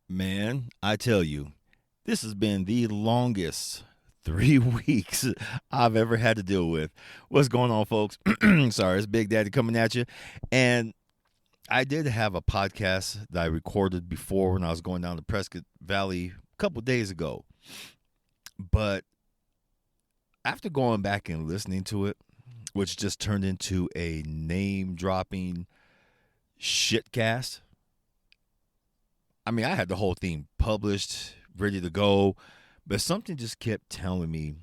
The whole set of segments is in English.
Man, I tell you, this has been the longest 3 weeks I've ever had to deal with. What's going on, folks? Sorry, it's Big Daddy coming at you. And I did have a podcast that I recorded before when I was going down to Prescott Valley a couple days ago. But after going back and listening to it, which just turned into a name dropping shitcast, I mean, I had the whole thing published, ready to go, but something just kept telling me,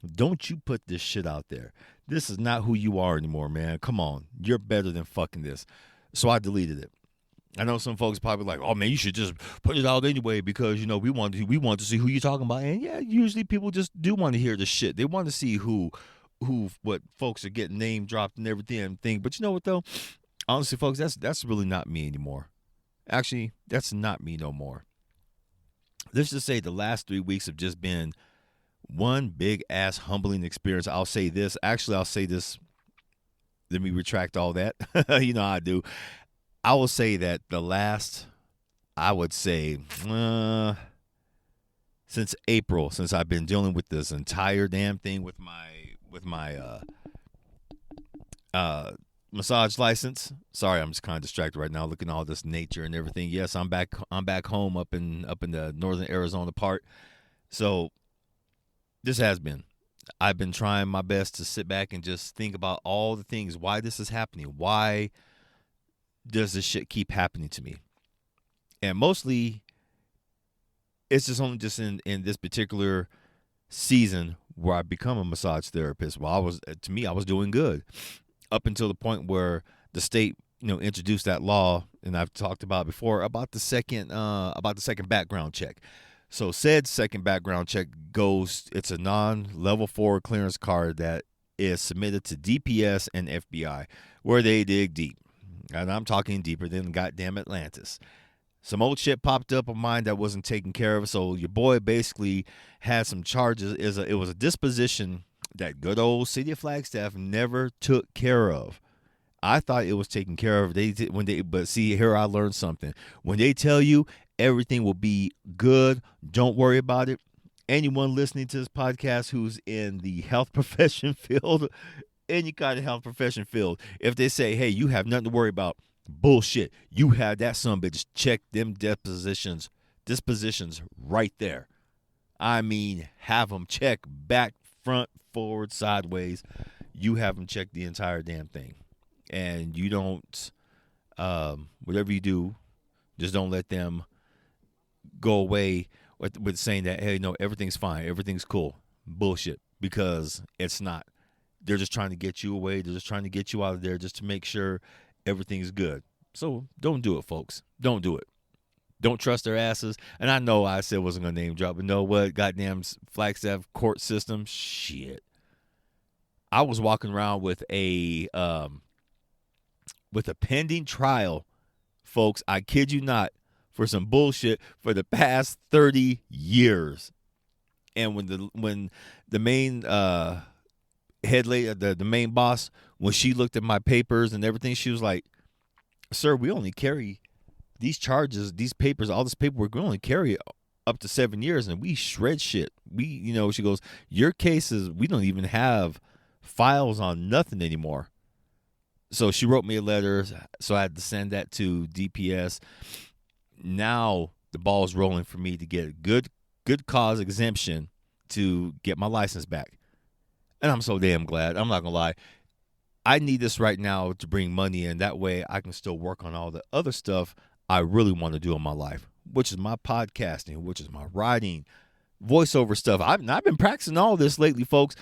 don't you put this shit out there. This is not who you are anymore, man. Come on. You're better than fucking this. So I deleted it. I know some folks probably like, oh man, you should just put it out anyway because we want to see who you're talking about. And yeah, usually people just do want to hear the shit. They want to see what folks are getting name dropped and everything and thing. But you know what though? Honestly, folks, that's really not me anymore. Actually, that's not me no more. Let's just say the last 3 weeks have just been one big ass humbling experience. I'll say this. Actually, I'll say this. Let me retract all that. You know how I do. I will say that the last, I would say, since April, since I've been dealing with this entire damn thing with my massage license. Sorry, I'm just kind of distracted right now, looking at all this nature and everything. Yes, I'm back. I'm back home up in the northern Arizona part. So this has been. I've been trying my best to sit back and just think about all the things, why this is happening. Why does this shit keep happening to me? And mostly, it's just only just in this particular season where I become a massage therapist. Well, I was doing good up until the point where the state, introduced that law, and I've talked about before about the second background check. So said second background check goes. It's a non-level 4 clearance card that is submitted to DPS and FBI, where they dig deep, and I'm talking deeper than goddamn Atlantis. Some old shit popped up on mine that wasn't taken care of. So your boy basically had some charges. It was a disposition that good old city of Flagstaff never took care of. I thought it was taken care of. But see, here I learned something. When they tell you everything will be good, don't worry about it. Anyone listening to this podcast who's in the health profession field, any kind of health profession field, if they say, hey, you have nothing to worry about, bullshit. You had that son bitch check them dispositions right there. I mean, have them check back, front, forward, sideways. You have them check the entire damn thing. And you don't, whatever you do, just don't let them go away with saying that, hey, no, everything's fine, everything's cool. Bullshit. Because it's not. They're just trying to get you away. They're just trying to get you out of there just to make sure everything's good. So don't do it, folks. Don't do it. Don't trust their asses. And I know I said I wasn't going to name drop, but know what? Goddamn Flagstaff court system. Shit. I was walking around with a pending trial, folks. I kid you not, for some bullshit for the past 30 years. And when the main head lady, the main boss, when she looked at my papers and everything, she was like, "Sir, we only carry these charges, these papers, all this paperwork. We only carry up to 7 years, and we shred shit. She goes, your cases, we don't even have files on nothing anymore." So she wrote me a letter, so I had to send that to DPS. Now the ball's rolling for me to get a good cause exemption to get my license back. And I'm so damn glad. I'm not going to lie. I need this right now to bring money in. That way I can still work on all the other stuff I really want to do in my life, which is my podcasting, which is my writing, voiceover stuff. I've been practicing all this lately, folks.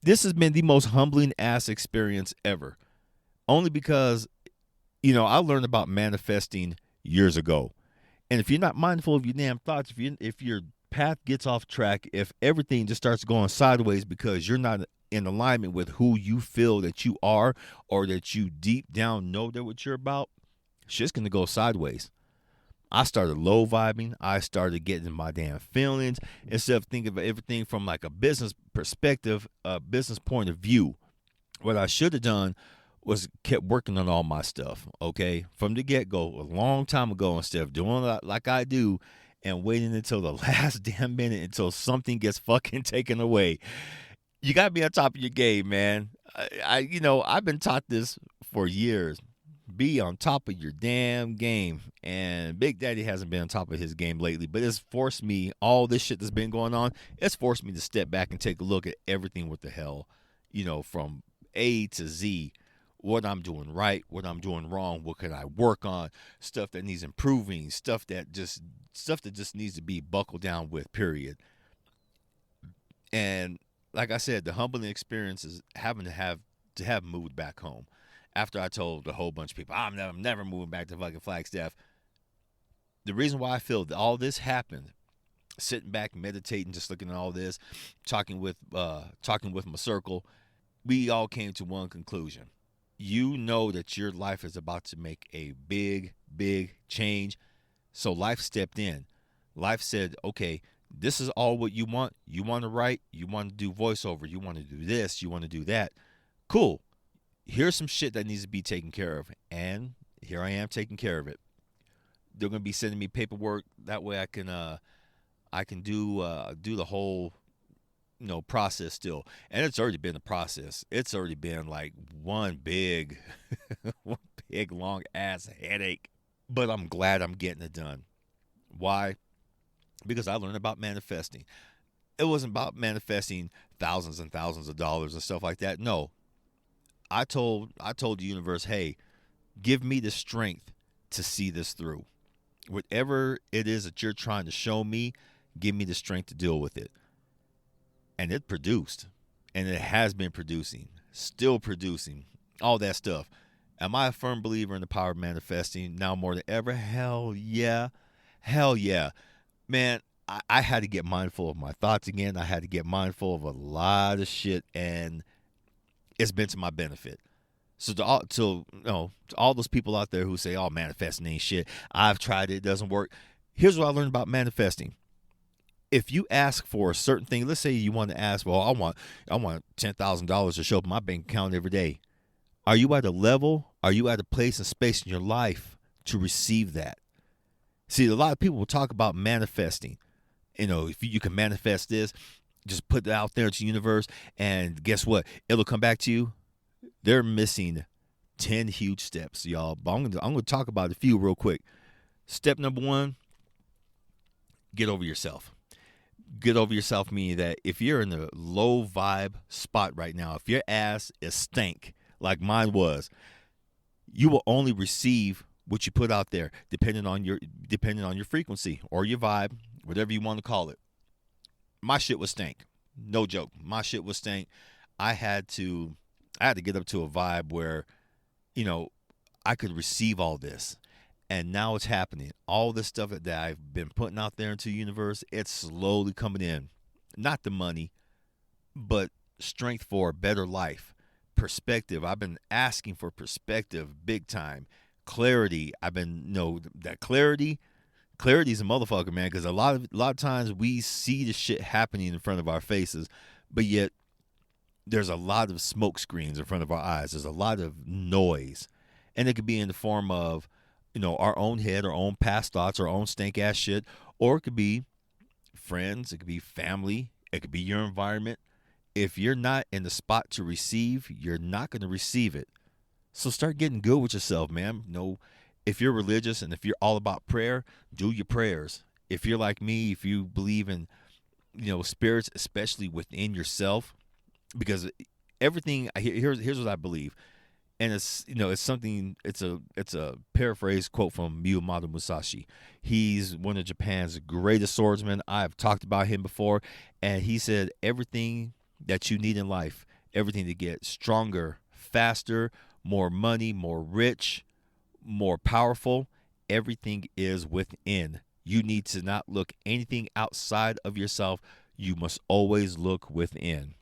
This has been the most humbling ass experience ever. Only because, I learned about manifesting years ago. And if you're not mindful of your damn thoughts, if your path gets off track, if everything just starts going sideways because you're not in alignment with who you feel that you are, or that you deep down know that what you're about, shit's gonna go sideways. I started low vibing. I started getting my damn feelings instead of thinking of everything from like a business perspective, a business point of view. What I should have done was kept working on all my stuff, okay, from the get go, a long time ago, instead of doing like I do and waiting until the last damn minute until something gets fucking taken away. You gotta be on top of your game, man. I've been taught this for years. Be on top of your damn game. And Big Daddy hasn't been on top of his game lately, but it's forced me, all this shit that's been going on, it's forced me to step back and take a look at everything, what the hell, from A to Z, what I'm doing right, what I'm doing wrong, what can I work on, stuff that needs improving, stuff that just needs to be buckled down with, period. And like I said, the humbling experience is having to have moved back home. After I told a whole bunch of people, I'm never moving back to fucking Flagstaff. The reason why I feel that all this happened, sitting back, meditating, just looking at all this, talking with my circle, we all came to one conclusion. You know that your life is about to make a big, big change. So life stepped in. Life said, okay, this is all what you want. You want to write, you want to do voiceover, you want to do this, you want to do that. Cool. Here's some shit that needs to be taken care of. And here I am taking care of it. They're gonna be sending me paperwork. That way I can do the whole process still. And it's already been a process. It's already been like one big one big long ass headache. But I'm glad I'm getting it done. Why? Because I learned about manifesting. It wasn't about manifesting thousands and thousands of dollars and stuff like that. No. I told the universe, hey, give me the strength to see this through. Whatever it is that you're trying to show me, give me the strength to deal with it. And it produced. And it has been producing. Still producing. All that stuff. Am I a firm believer in the power of manifesting now more than ever? Hell yeah. Hell yeah. Man, I had to get mindful of my thoughts again. I had to get mindful of a lot of shit, and it's been to my benefit. So to all those people out there who say, "Oh, manifesting ain't shit. I've tried it, it doesn't work." Here's what I learned about manifesting. If you ask for a certain thing, let's say you want to ask, well, I want $10,000 to show up in my bank account every day. Are you at a level? Are you at a place and space in your life to receive that? See, a lot of people will talk about manifesting. If you can manifest this, just put it out there to the universe, and guess what? It'll come back to you. They're missing 10 huge steps, y'all. But I'm going to talk about a few real quick. Step number 1, get over yourself. Get over yourself meaning that if you're in a low vibe spot right now, if your ass is stank like mine was, you will only receive what you put out there, depending on your frequency or your vibe, whatever you want to call it. My shit was stank. No joke. My shit was stank. I had to get up to a vibe where, I could receive all this. And now it's happening. All this stuff that I've been putting out there into the universe, it's slowly coming in. Not the money, but strength for a better life. Perspective. I've been asking for perspective big time. Clarity. I've been, that clarity is a motherfucker, man, because a lot of times we see the shit happening in front of our faces, but yet there's a lot of smoke screens in front of our eyes. There's a lot of noise. And it could be in the form of, our own head, our own past thoughts, our own stank ass shit, or it could be friends, it could be family, it could be your environment. If you're not in the spot to receive, you're not going to receive it. So start getting good with yourself, man. If you're religious and if you're all about prayer, do your prayers. If you're like me, if you believe in, spirits, especially within yourself, because everything, here's what I believe. And it's something, it's a paraphrase quote from Miyamoto Musashi. He's one of Japan's greatest swordsmen. I've talked about him before. And he said, everything that you need in life, everything to get stronger, faster, more money, more rich, more powerful, everything is within. You need to not look anything outside of yourself. You must always look within.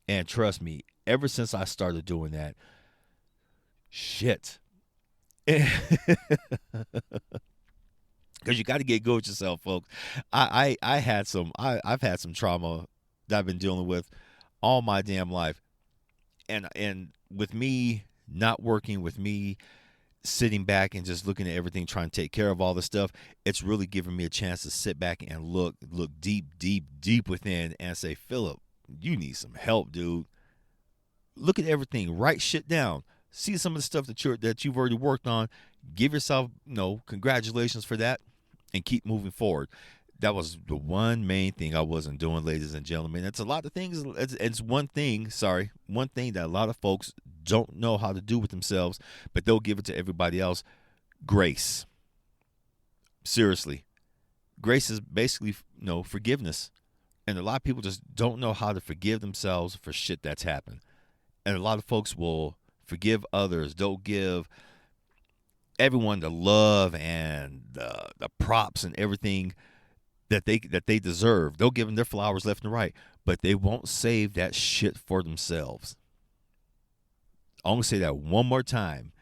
And trust me, ever since I started doing that, shit. Because you got to get good with yourself, folks. I've had some trauma that I've been dealing with all my damn life, and with me not working with me, sitting back and just looking at everything, trying to take care of all this stuff, it's really giving me a chance to sit back and look deep within and say, Philip, you need some help, dude. Look at everything, write shit down, see some of the stuff that you've already worked on, give yourself, congratulations for that, and keep moving forward. That was the one main thing I wasn't doing, ladies and gentlemen. It's a lot of things. It's one thing that a lot of folks don't know how to do with themselves, but they'll give it to everybody else. Grace. Seriously. Grace is basically, forgiveness. And a lot of people just don't know how to forgive themselves for shit that's happened. And a lot of folks will forgive others. They'll give everyone the love and the props and everything that they deserve. They'll give them their flowers left and right, but they won't save that shit for themselves. I'm going to say that one more time.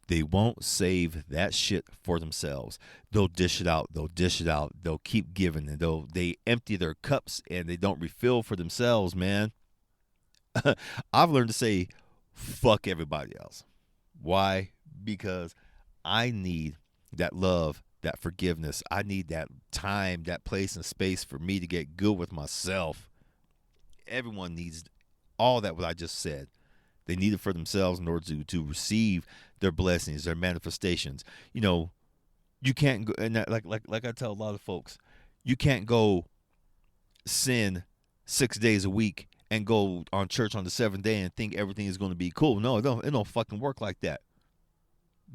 They won't save that shit for themselves. They'll dish it out. They'll keep giving, and they empty their cups and they don't refill for themselves, man. I've learned to say fuck everybody else. Why? Because I need that love, that forgiveness. I need that time, that place and space for me to get good with myself. Everyone needs all that what I just said. They need it for themselves in order to receive their blessings, their manifestations. You can't go, and that, like I tell a lot of folks, you can't go sin 6 days a week and go on church on the seventh day and think everything is going to be cool. No, it don't fucking work like that.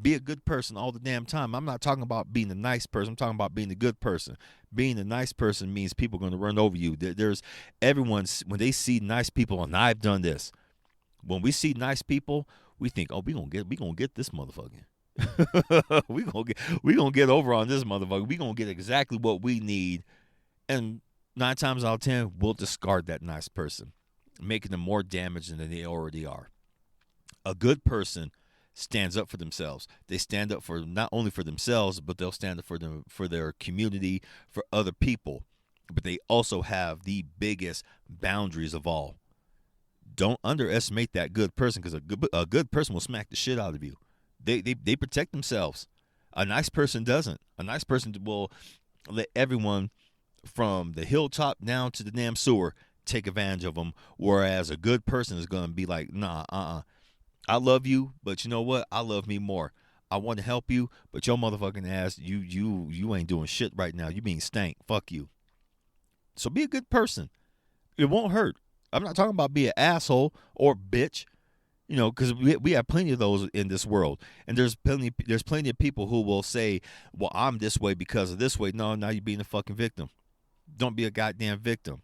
Be a good person all the damn time. I'm not talking about being a nice person. I'm talking about being a good person. Being a nice person means people are going to run over you. There's everyone, when they see nice people, and I've done this, when we see nice people, we think, oh, we gonna get this motherfucker. we gonna get over on this motherfucker. We gonna get exactly what we need, and 9 times out of 10, we'll discard that nice person, making them more damaged than they already are. A good person stands up for themselves. They stand up for not only for themselves, but they'll stand up for their community, for other people. But they also have the biggest boundaries of all. Don't underestimate that good person, because a good person will smack the shit out of you. They protect themselves. A nice person doesn't. A nice person will let everyone from the hilltop down to the damn sewer take advantage of them, whereas a good person is going to be like, nah, I love you, but you know what? I love me more. I want to help you, but your motherfucking ass, you ain't doing shit right now. You being stank. Fuck you. So be a good person. It won't hurt. I'm not talking about be an asshole or bitch, because we have plenty of those in this world. And there's plenty of people who will say, well, I'm this way because of this way. No, now you're being a fucking victim. Don't be a goddamn victim.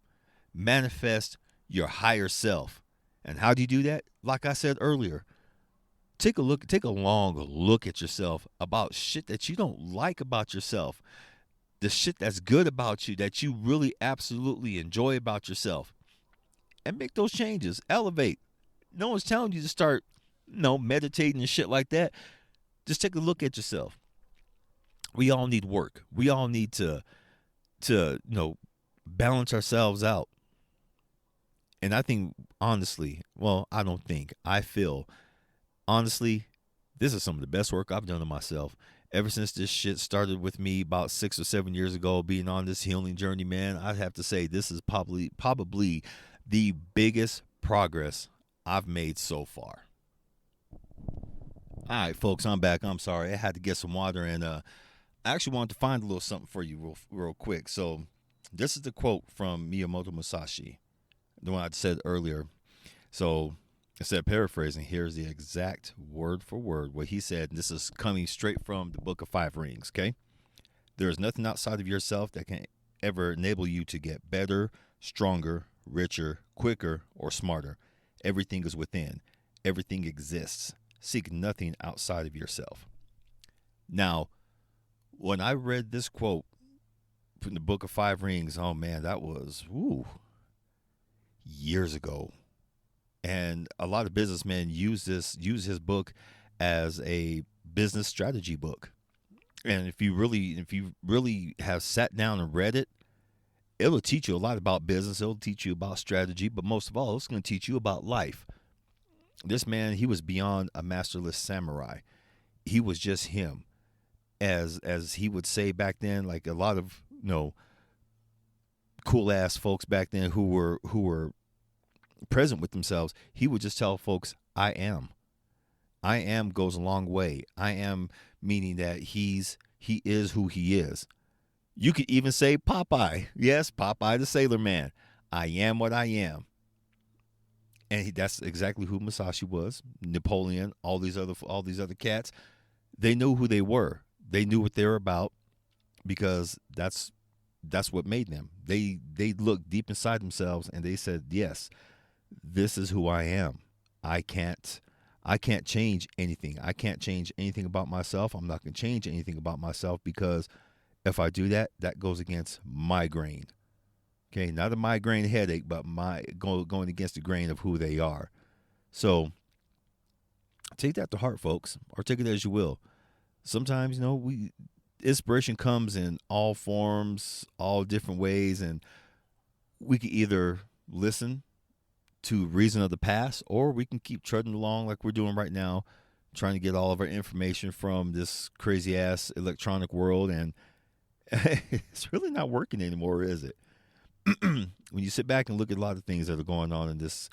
Manifest your higher self. And how do you do that? Like I said earlier, take a long look at yourself about shit that you don't like about yourself. The shit that's good about you, that you really absolutely enjoy about yourself. And make those changes. Elevate. No one's telling you to start, meditating and shit like that. Just take a look at yourself. We all need work. We all need to balance ourselves out. And I think, honestly, I feel, honestly, this is some of the best work I've done on myself. Ever since this shit started with me about 6 or 7 years ago, being on this healing journey, man, I have to say this is probably the biggest progress I've made so far. All right, folks, I'm back. I'm sorry. I had to get some water, and I actually wanted to find a little something for you real quick. So this is the quote from Miyamoto Musashi, the one I said earlier. So instead of paraphrasing, here's the exact word for word what he said. And this is coming straight from the Book of Five Rings, okay? There is nothing outside of yourself that can ever enable you to get better, stronger, richer, quicker, or smarter. Everything is within. Everything exists. Seek nothing outside of yourself. Now, when I read this quote from the Book of Five Rings, oh man, that was years ago. And a lot of businessmen use his book as a business strategy book. And if you really have sat down and read it, it'll teach you a lot about business. It'll teach you about strategy, but most of all, it's going to teach you about life. This man, he was beyond a masterless samurai. He was just him. As he would say back then, like a lot of cool ass folks back then who were present with themselves, he would just tell folks, I am. I am goes a long way. I am meaning that he is who he is. You could even say Popeye. Yes, Popeye the Sailor Man. I am what I am. And that's exactly who Musashi was. Napoleon, all these other cats, they knew who they were. They knew what they were about because that's what made them. They looked deep inside themselves and they said, "Yes, this is who I am. I can't change anything. I can't change anything about myself. I'm not going to change anything about myself because if I do that, that goes against my grain." Okay, not a migraine headache, but going against the grain of who they are. So take that to heart, folks, or take it as you will. Sometimes, inspiration comes in all forms, all different ways, and we can either listen to reason of the past, or we can keep trudging along like we're doing right now, trying to get all of our information from this crazy ass electronic world, and it's really not working anymore, is it? When you sit back and look at a lot of things that are going on in this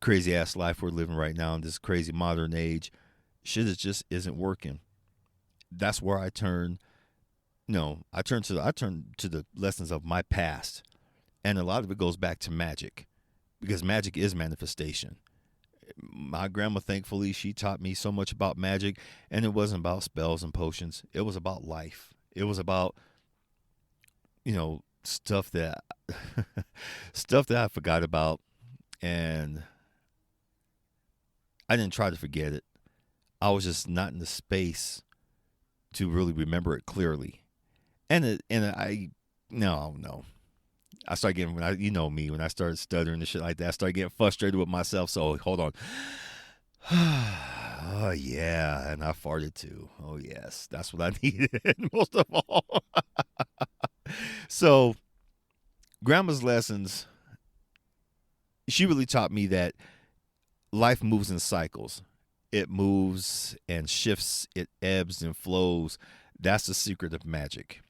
crazy ass life we're living right now in this crazy modern age, shit just isn't working. That's where I turn. I turn to the lessons of my past, and a lot of it goes back to magic, because magic is manifestation. My grandma, thankfully, she taught me so much about magic, and it wasn't about spells and potions. It was about life. It was about stuff that stuff that I forgot about, and I didn't try to forget it. I was just not in the space to really remember it clearly. I no. I started getting when I started stuttering and shit like that. I started getting frustrated with myself. So hold on. Oh yeah, and I farted too. Oh yes, that's what I needed most of all. So, grandma's lessons, she really taught me that life moves in cycles. It moves and shifts, it ebbs and flows. That's the secret of magic.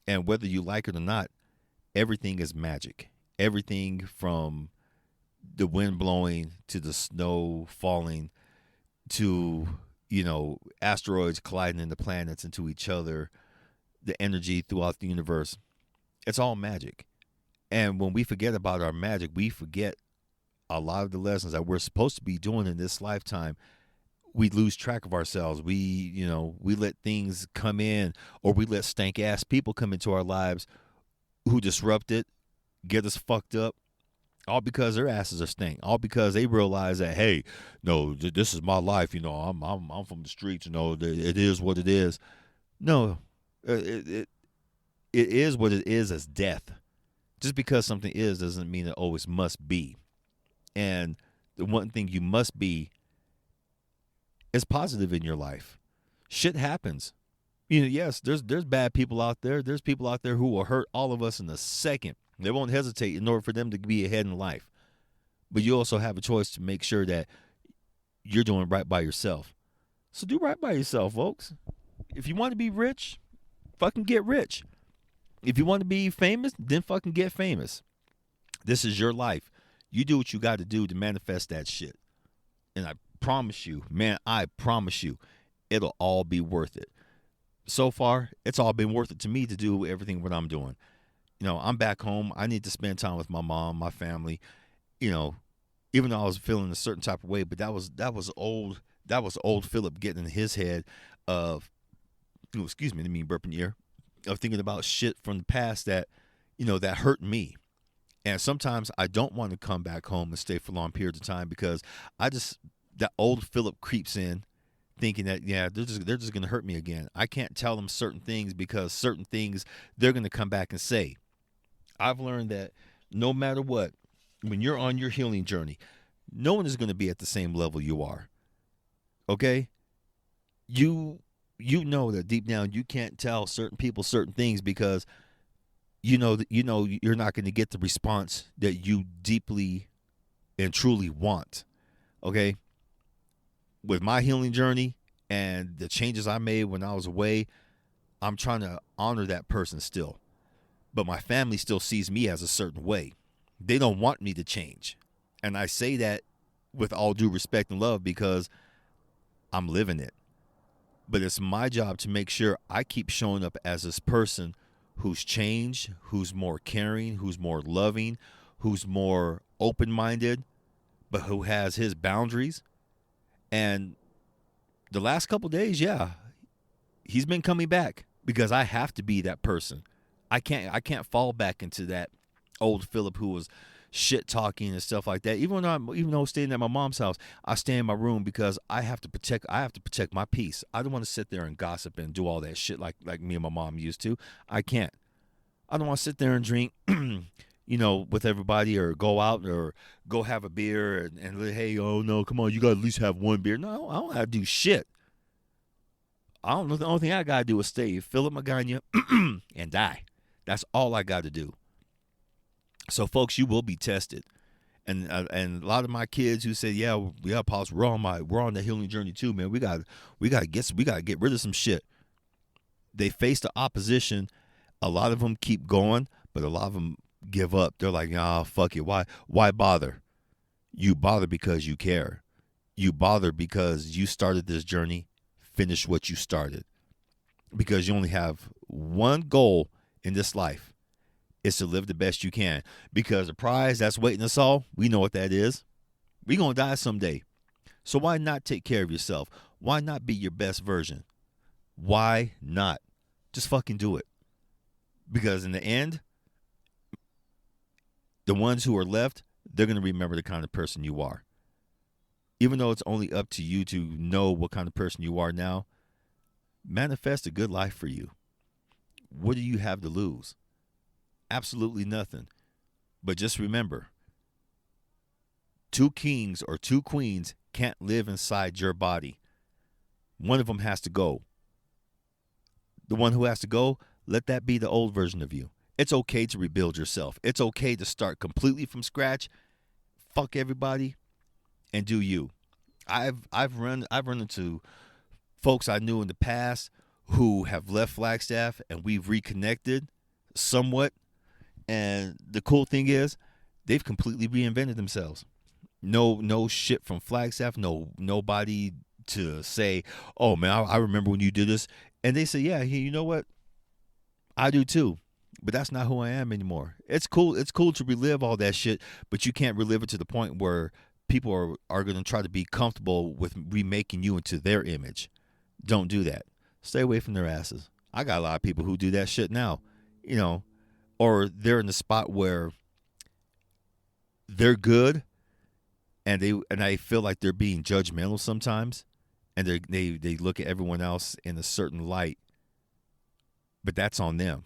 And whether you like it or not, everything is magic. Everything from the wind blowing to the snow falling to, asteroids colliding into planets into each other, the energy throughout the universe. It's all magic. And when we forget about our magic, we forget a lot of the lessons that we're supposed to be doing in this lifetime. We lose track of ourselves. We let things come in, or we let stank ass people come into our lives who disrupt it, get us fucked up, all because their asses are stink. All because they realize that, hey, no, this is my life. I'm from the streets. It is what it is. No, it is what it is as death. Just because something is doesn't mean it always must be. And the one thing you must be is positive in your life. Shit happens. Yes, there's bad people out there. There's people out there who will hurt all of us in a second. They won't hesitate in order for them to be ahead in life. But you also have a choice to make sure that you're doing right by yourself. So do right by yourself, folks. If you want to be rich, fucking get rich. If you want to be famous, then fucking get famous. This is your life. You do what you got to do to manifest that shit. And I promise you, man, it'll all be worth it. So far, it's all been worth it to me to do everything what I'm doing. I'm back home. I need to spend time with my mom, my family. Even though I was feeling a certain type of way, but that was old. That was old Philip getting in his head of, excuse me, I didn't mean burp in your ear, of thinking about shit from the past that, that hurt me. And sometimes I don't want to come back home and stay for long periods of time because that old Philip creeps in thinking that, yeah, they're just going to hurt me again. I can't tell them certain things because certain things they're going to come back and say. I've learned that no matter what, when you're on your healing journey, no one is going to be at the same level you are. Okay? You know that deep down you can't tell certain people certain things because you're not going to get the response that you deeply and truly want. Okay? with my healing journey and the changes I made when I was away, I'm trying to honor that person still. But my family still sees me as a certain way. They don't want me to change. And I say that with all due respect and love because I'm living it. But it's my job to make sure I keep showing up as this person who's changed, who's more caring, who's more loving, who's more open-minded, but who has his boundaries. And the last couple of days, yeah, he's been coming back because I have to be that person. I can't fall back into that old Philip who was shit talking and stuff like that. Even though I'm staying at my mom's house, I stay in my room because I have to protect my peace. I don't want to sit there and gossip and do all that shit like me and my mom used to. I can't. I don't want to sit there and drink, with everybody or go out or go have a beer and hey, oh no, come on, you got to at least have one beer. No, I don't have to do shit. I don't know. The only thing I got to do is stay, fill up my ganya, and die. That's all I got to do. So, folks, you will be tested. And a lot of my kids who said, yeah, Pops, we're on the healing journey too, man. We got to get rid of some shit. They face the opposition. A lot of them keep going, but a lot of them give up. They're like, oh, fuck it. Why bother? You bother because you care. You bother because you started this journey. Finish what you started. Because you only have one goal in this life. Is to live the best you can. Because the prize that's waiting us all, we know what that is. We're going to die someday. So why not take care of yourself? Why not be your best version? Why not? Just fucking do it. Because in the end, the ones who are left, they're going to remember the kind of person you are. Even though it's only up to you to know what kind of person you are now, manifest a good life for you. What do you have to lose? Absolutely nothing. But just remember, 2 kings or 2 queens can't live inside your body. One of them has to go. The one who has to go, let that be the old version of you. It's okay to rebuild yourself. It's okay to start completely from scratch. Fuck everybody and do you. I've run into folks I knew in the past who have left Flagstaff and we've reconnected somewhat. And the cool thing is, they've completely reinvented themselves. No shit from Flagstaff. Nobody to say, oh man, I remember when you did this. And they say, yeah, you know what? I do too. But that's not who I am anymore. It's cool. It's cool to relive all that shit, but you can't relive it to the point where people are going to try to be comfortable with remaking you into their image. Don't do that. Stay away from their asses. I got a lot of people who do that shit now, or they're in the spot where they're good and I feel like they're being judgmental sometimes, and they look at everyone else in a certain light, but that's on them.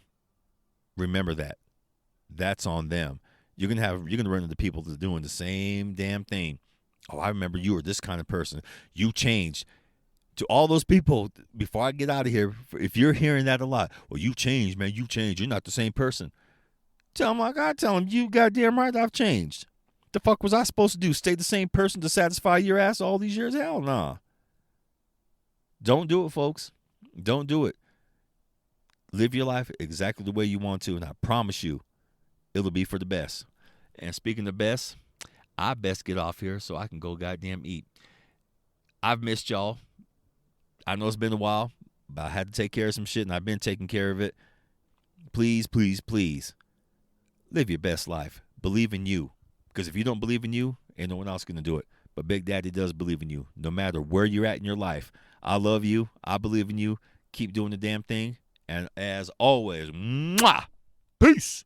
Remember that. That's on them. You're gonna run into people that are doing the same damn thing. Oh, I remember you were this kind of person. You changed. To all those people, before I get out of here, if you're hearing that a lot, well, you changed, man. You changed. You're not the same person. Tell them, you goddamn right, I've changed. The fuck was I supposed to do? Stay the same person to satisfy your ass all these years? Hell nah. Don't do it, folks. Don't do it. Live your life exactly the way you want to, and I promise you, it'll be for the best. And speaking of best, I best get off here so I can go goddamn eat. I've missed y'all. I know it's been a while, but I had to take care of some shit, and I've been taking care of it. Please, please, please, live your best life. Believe in you. Because if you don't believe in you, ain't no one else going to do it. But Big Daddy does believe in you, no matter where you're at in your life. I love you. I believe in you. Keep doing the damn thing. And as always, mwah, peace.